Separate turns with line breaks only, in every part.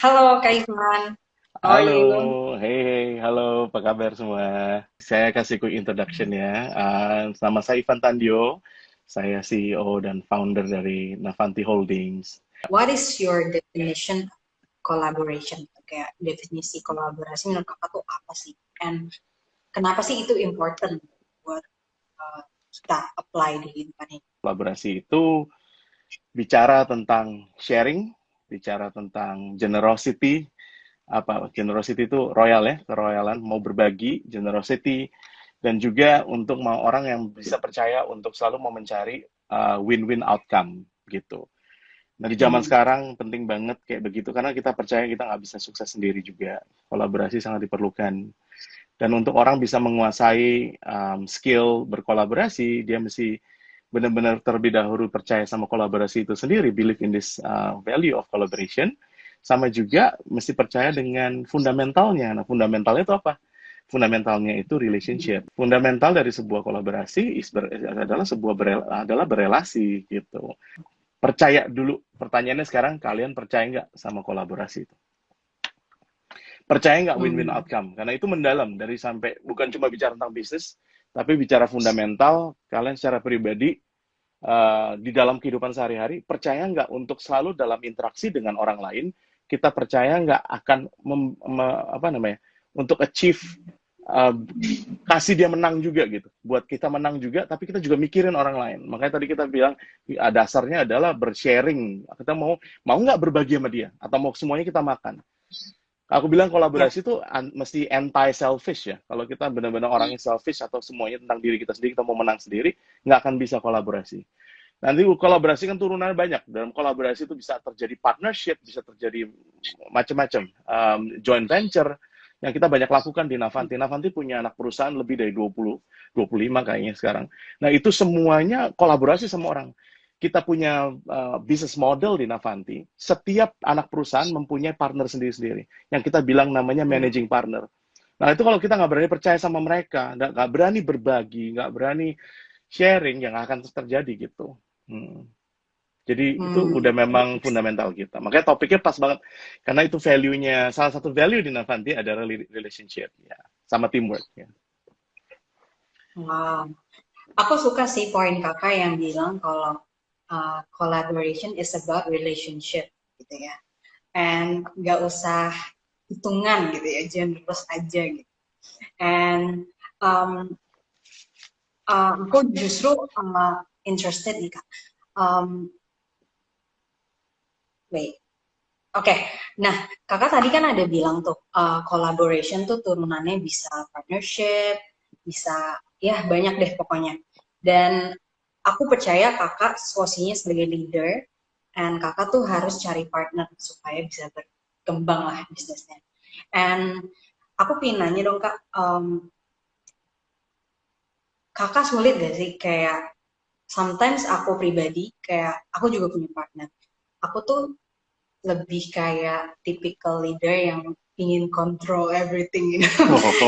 Halo Kak Ivan, how are
Halo,
you?
halo, apa kabar semua? Saya kasih quick introduction ya. Nama saya Ivan Tandio, saya CEO dan founder dari Navanti Holdings.
What is your definition of collaboration? Kayak definisi kolaborasi menurut kakak tuh apa sih? And kenapa sih itu important buat kita apply di kehidupan ini?
Kolaborasi itu bicara tentang sharing, bicara tentang generosity. Apa generosity itu royal ya, keroyalan, mau berbagi, generosity, dan juga untuk mau orang yang bisa percaya untuk selalu mau mencari win-win outcome gitu. Nah, di zaman
Hmm.
sekarang penting banget kayak begitu karena kita percaya kita nggak bisa sukses sendiri juga. Kolaborasi sangat diperlukan. Dan untuk orang bisa menguasai skill berkolaborasi, dia mesti benar-benar terlebih dahulu percaya sama kolaborasi itu sendiri, believe in this value of collaboration, sama juga mesti percaya dengan fundamentalnya. Nah, fundamentalnya itu apa? Fundamentalnya itu relationship. Fundamental dari sebuah kolaborasi adalah adalah berelasi gitu. Percaya dulu. Pertanyaannya sekarang, kalian percaya nggak sama kolaborasi itu? Percaya nggak win-win
Hmm.
outcome? Karena itu mendalam dari sampai bukan cuma bicara tentang bisnis, tapi bicara fundamental. Kalian secara pribadi di dalam kehidupan sehari-hari percaya nggak untuk selalu dalam interaksi dengan orang lain kita percaya nggak akan apa namanya untuk achieve uh, kasih dia menang juga gitu buat kita menang juga tapi kita juga mikirin orang lain makanya tadi kita bilang dasarnya adalah bersharing kita mau nggak berbagi sama dia atau mau semuanya kita makan. Aku bilang
Ya.
kolaborasi itu mesti anti-selfish ya. Kalau kita benar-benar orang yang selfish atau semuanya tentang diri kita sendiri, kita mau menang sendiri, nggak akan bisa kolaborasi. Nanti kolaborasi kan turunannya banyak. Dalam kolaborasi itu bisa terjadi partnership, bisa terjadi macam-macam. Joint venture, yang kita banyak lakukan di Navanti. Navanti punya anak perusahaan lebih dari 20, 25 kayaknya sekarang. Nah, itu semuanya kolaborasi sama orang. Kita punya business model di Navanti, setiap anak perusahaan mempunyai partner sendiri-sendiri, yang kita bilang namanya
Hmm.
managing partner. Nah, itu kalau kita nggak berani percaya sama mereka, nggak berani berbagi, nggak berani sharing, yang akan terjadi gitu. Hmm. Jadi itu
Hmm.
udah memang fundamental kita. Makanya topiknya pas banget. Karena itu value-nya, salah satu value di Navanti adalah relationship, ya, sama teamwork. Ya.
Wow. Aku suka sih poin kakak yang bilang kalau collaboration is about relationship gitu ya. And nggak usah hitungan gitu ya, generous aja gitu. And um, aku justru interested nih kak. Um, Wait, oke. Nah, kakak tadi kan ada bilang tuh collaboration tuh turunannya bisa partnership, bisa ya banyak deh pokoknya. Dan aku percaya kakak posisinya sebagai leader, and kakak tuh harus cari partner supaya bisa berkembang lah bisnisnya. And aku pengen nanya dong kak, kakak sulit gak sih kayak sometimes aku pribadi kayak aku juga punya partner. Aku tuh lebih kayak typical leader yang ingin control everything gitu.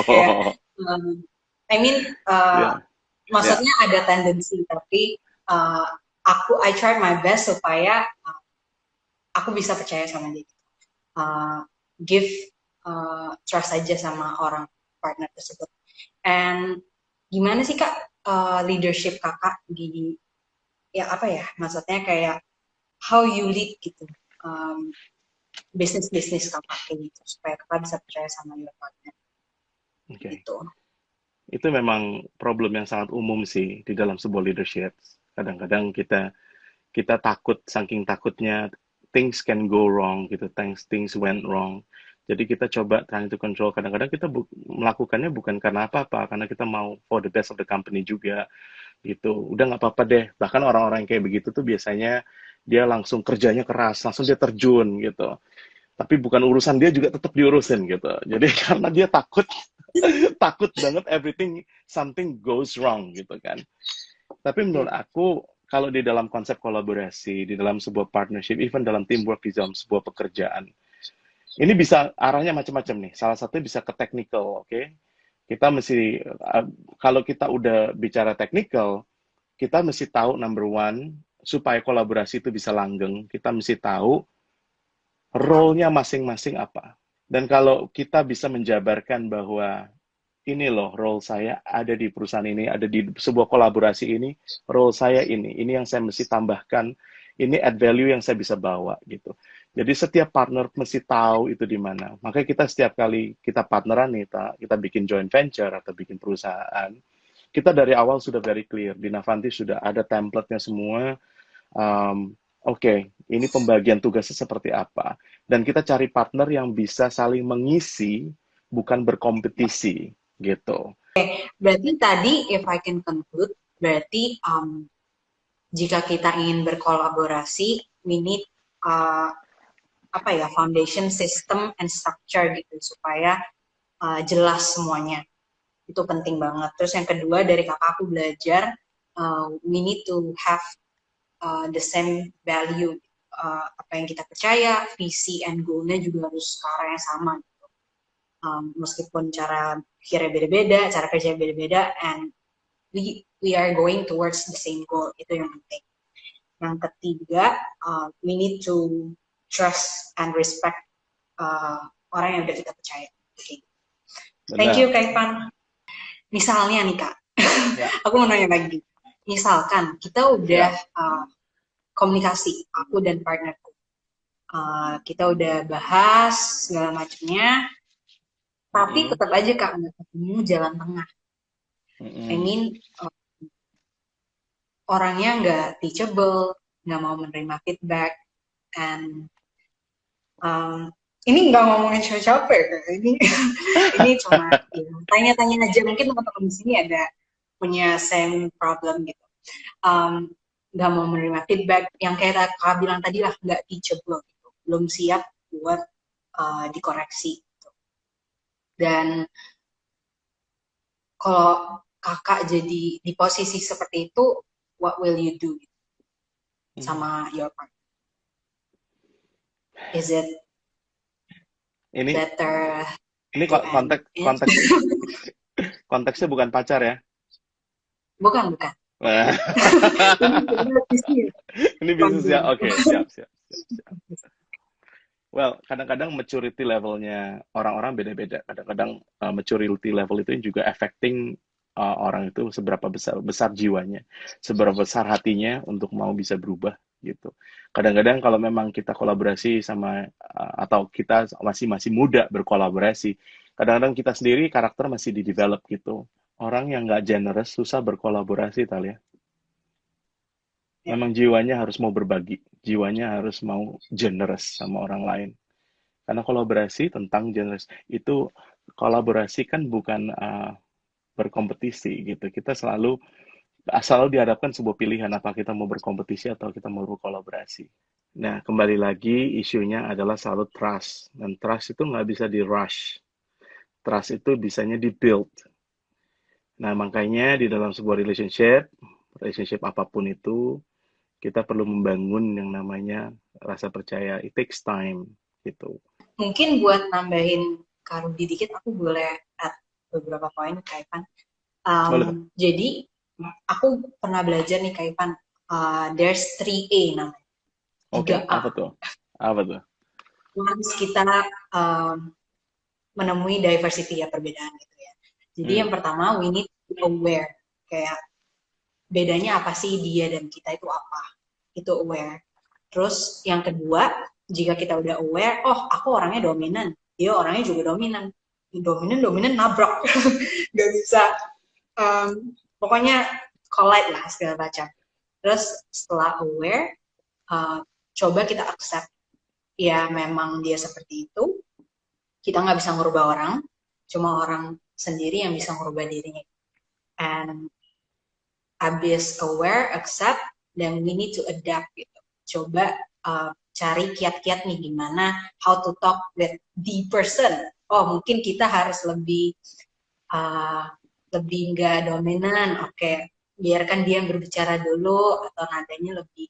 Kayak um, I mean
Ya, ya.
maksudnya ada tendensi tapi uh, I try my best supaya aku bisa percaya sama dia. Uh, Give trust aja sama orang partner tersebut. And gimana sih kak leadership kakak di ya apa ya maksudnya kayak how you lead gitu um, bisnis kakak kayak gitu supaya kakak bisa percaya sama your partner
Oke. Okay.
gitu.
Itu memang problem yang sangat umum sih di dalam sebuah leadership. Kadang-kadang kita takut, saking takutnya things can go wrong gitu, things went wrong. Jadi kita coba trying to control. Kadang-kadang kita melakukannya bukan karena apa-apa, karena kita mau for the best of the company juga gitu. Udah nggak apa-apa deh. Bahkan orang-orang yang kayak begitu tuh biasanya dia langsung kerjanya keras, langsung dia terjun gitu. Tapi bukan urusan dia juga tetap diurusin gitu. Jadi karena dia takut takut banget everything something goes wrong gitu kan. Tapi menurut aku kalau di dalam konsep kolaborasi, di dalam sebuah partnership, even dalam teamwork di dalam sebuah pekerjaan, ini bisa arahnya macam-macam nih. Salah satunya bisa ke technical, oke? Okay? Kita mesti kalau kita udah bicara technical, kita mesti tahu number one supaya kolaborasi itu bisa langgeng. Kita mesti tahu role-nya masing-masing apa. Dan kalau kita bisa menjabarkan bahwa ini loh role saya ada di perusahaan ini, ada di sebuah kolaborasi ini, role saya ini yang saya mesti tambahkan, ini add value yang saya bisa bawa gitu. Jadi setiap partner mesti tahu itu di mana. Makanya kita setiap kali kita partneran nih, kita bikin joint venture atau bikin perusahaan, kita dari awal sudah very clear. Di Navanti sudah ada template-nya semua. Oke, ini pembagian tugasnya seperti apa. Dan kita cari partner yang bisa saling mengisi, bukan berkompetisi, gitu.
Berarti tadi, if I can conclude, berarti jika kita ingin berkolaborasi, we need apa ya, foundation, system, and structure gitu, supaya jelas semuanya. Itu penting banget. Terus yang kedua, dari kakak aku belajar, we need to have the same value. Apa yang kita percaya, visi and goal-nya juga harus ke arah yang sama. Meskipun cara pikirnya beda-beda, cara kerja beda-beda, and we are going towards the same goal. Itu yang penting. Yang ketiga, we need to trust and respect orang yang udah kita percaya. Okay. Thank you, Kak Ivan. Misalnya nih, Kak,
Ya.
aku mau nanya lagi. Misalkan kita udah komunikasi, aku dan partnerku. Kita udah bahas segala macamnya, tapi tetap aja Kak nggak ketemu jalan tengah. I mean, orangnya nggak teachable, nggak mau menerima feedback, and ini nggak ngomongin siapa ya, ini cuma ya, tanya-tanya aja. Mungkin teman-teman di sini ada punya same problem gitu. Nggak mau menerima feedback, yang kayak Kak bilang tadi lah, nggak teachable gitu, belum siap buat dikoreksi gitu. Dan kalau kakak jadi di posisi seperti itu, what will you do gitu, sama your partner? Is it better?
Ini konteksnya bukan pacar ya?
Bukan.
Ini bisnis ya. Oke, siap. Well, kadang-kadang maturity levelnya orang-orang beda-beda. Kadang-kadang maturity level itu juga affecting orang itu seberapa besar jiwanya, seberapa besar hatinya untuk mau bisa berubah gitu. Kadang-kadang kalau memang kita kolaborasi sama atau kita masih muda berkolaborasi, kadang-kadang kita sendiri karakter masih di-develop gitu. Orang yang nggak generous susah berkolaborasi, Talia. Memang jiwanya harus mau berbagi, jiwanya harus mau generous sama orang lain. Karena kolaborasi tentang generous itu, kolaborasi kan bukan berkompetisi gitu. Kita selalu dihadapkan sebuah pilihan, apa kita mau berkompetisi atau kita mau berkolaborasi. Nah, kembali lagi isunya adalah selalu trust. Dan trust itu nggak bisa di-rush. Trust itu bisanya di-build. Nah, makanya di dalam sebuah relationship apapun itu, kita perlu membangun yang namanya rasa percaya. It takes time, gitu.
Mungkin buat nambahin Kak Rudi dikit, aku boleh add beberapa poin, Kak Ivan. Jadi, aku pernah belajar nih, Kak Ivan, there's 3A namanya.
Oke, apa tuh?
Once kita menemui diversity ya, perbedaan gitu ya. Jadi yang pertama, we need to be aware. Kayak bedanya apa sih dia dan kita itu apa. Itu aware. Terus yang kedua, jika kita udah aware, oh aku orangnya dominan, dia orangnya juga dominan. Dominan nabrak. Gak bisa. Pokoknya collide lah segala macam. Terus setelah aware, coba kita accept. Ya memang dia seperti itu, kita nggak bisa ngubah orang, cuma orang sendiri yang bisa ngubah dirinya. And abis aware, accept, then we need to adapt gitu. Coba cari kiat-kiat nih gimana how to talk with the person. Oh mungkin kita harus lebih nggak dominan. Oke, biarkan dia yang berbicara dulu, atau nadanya lebih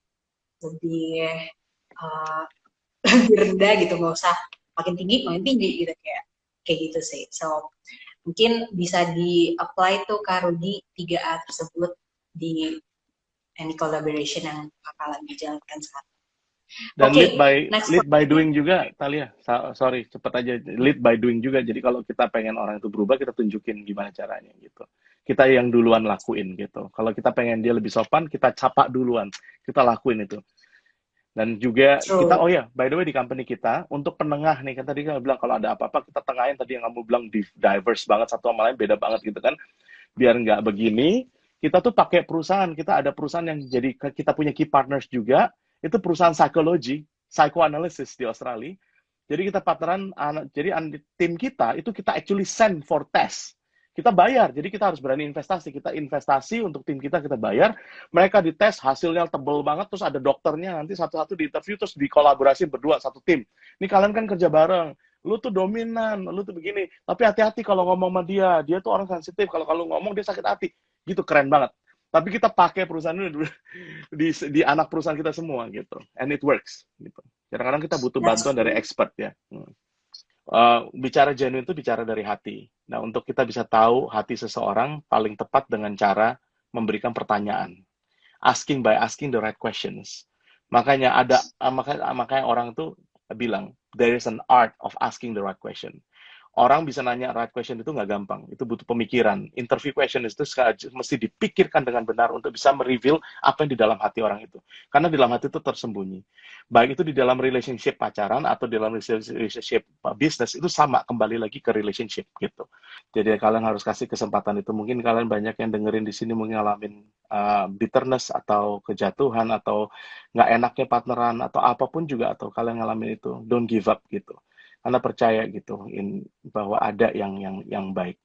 rendah gitu, nggak usah makin tinggi gitu, kayak gitu sih. So mungkin bisa di apply tuh Kak Rudi 3A tersebut di any collaboration yang kakak lagi jalankan sekarang.
Dan
Oke, next
lead by
question.
doing juga, Talia. Sorry, cepet aja. Lead by doing juga. Jadi kalau kita pengen orang itu berubah, kita tunjukin gimana caranya gitu. Kita yang duluan lakuin gitu. Kalau kita pengen dia lebih sopan, kita capak duluan. Kita lakuin itu. Dan juga kita,
True.
oh ya, by the way di company kita, untuk penengah nih, kan tadi kan bilang kalau ada apa-apa, kita tengahin tadi yang kamu bilang diverse banget, satu sama lain beda banget gitu kan. Biar nggak begini, kita tuh pakai perusahaan, kita ada perusahaan yang jadi, kita punya key partners juga, itu perusahaan psikologi, psychoanalysis di Australia. Jadi kita partneran, jadi tim kita, itu kita actually send for test. Kita bayar, jadi kita harus berani investasi. Kita investasi untuk tim kita bayar. Mereka dites, hasilnya tebel banget, terus ada dokternya, nanti satu-satu di interview, terus dikolaborasi berdua, satu tim. Ini kalian kan kerja bareng, lu tuh dominan, lu tuh begini. Tapi hati-hati kalau ngomong sama dia tuh orang sensitif. Kalau ngomong dia sakit hati. Gitu keren banget. Tapi kita pakai perusahaan itu di anak perusahaan kita semua gitu. And it works gitu. Kadang-kadang kita butuh
That's
bantuan dari
true.
expert ya. Bicara genuine itu bicara dari hati. Nah, untuk kita bisa tahu hati seseorang paling tepat dengan cara memberikan pertanyaan. Asking the right questions. Makanya makanya orang tuh bilang there is an art of asking the right question. Orang bisa nanya right question itu nggak gampang, itu butuh pemikiran. Interview question itu mesti dipikirkan dengan benar untuk bisa mereveal apa yang di dalam hati orang itu. Karena di dalam hati itu tersembunyi. Baik itu di dalam relationship pacaran atau di dalam relationship bisnis, itu sama, kembali lagi ke relationship gitu. Jadi kalian harus kasih kesempatan itu. Mungkin kalian banyak yang dengerin di sini mungkin ngalamin bitterness atau kejatuhan atau nggak enaknya partneran atau apapun juga, atau kalian ngalamin itu. Don't give up gitu. Karena percaya gitu bahwa ada yang baik.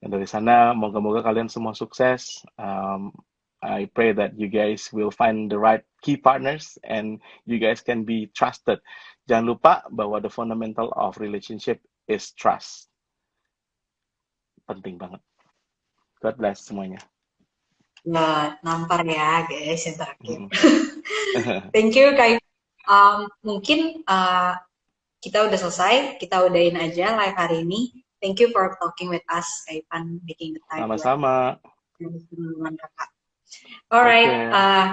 Dan dari sana moga-moga kalian semua sukses. I pray that you guys will find the right key partners and you guys can be trusted. Jangan lupa bahwa the fundamental of relationship is trust. Penting banget. God bless semuanya.
Nah, nampar ya guys yang terakhir.
Mm.
Thank you Kak. Mungkin kita udah selesai, kita udahin aja live hari ini. Thank you for talking with us, Kak Ivan, making the time buat
Sama-sama.
teman Kakak.
Oke.
Alright,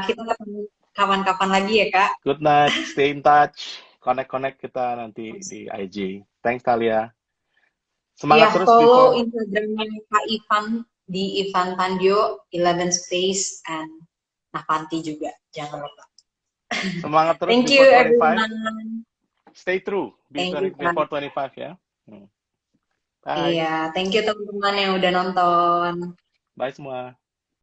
kita ketemu kapan-kapan lagi ya Kak.
Good night. Stay in touch. Connect kita nanti di IG. Thanks Talia.
Iya,
Semangat terus
follow
before.
Instagramnya Kak Ivan di Ivan Pandio 11 space and Navanti juga, jangan lupa.
Semangat terus
Thank you
before 25.
everyone.
Stay true
Thank you Kak.
before 25 ya. Bye.
Iya, thank you teman-teman yang udah nonton.
Bye semua.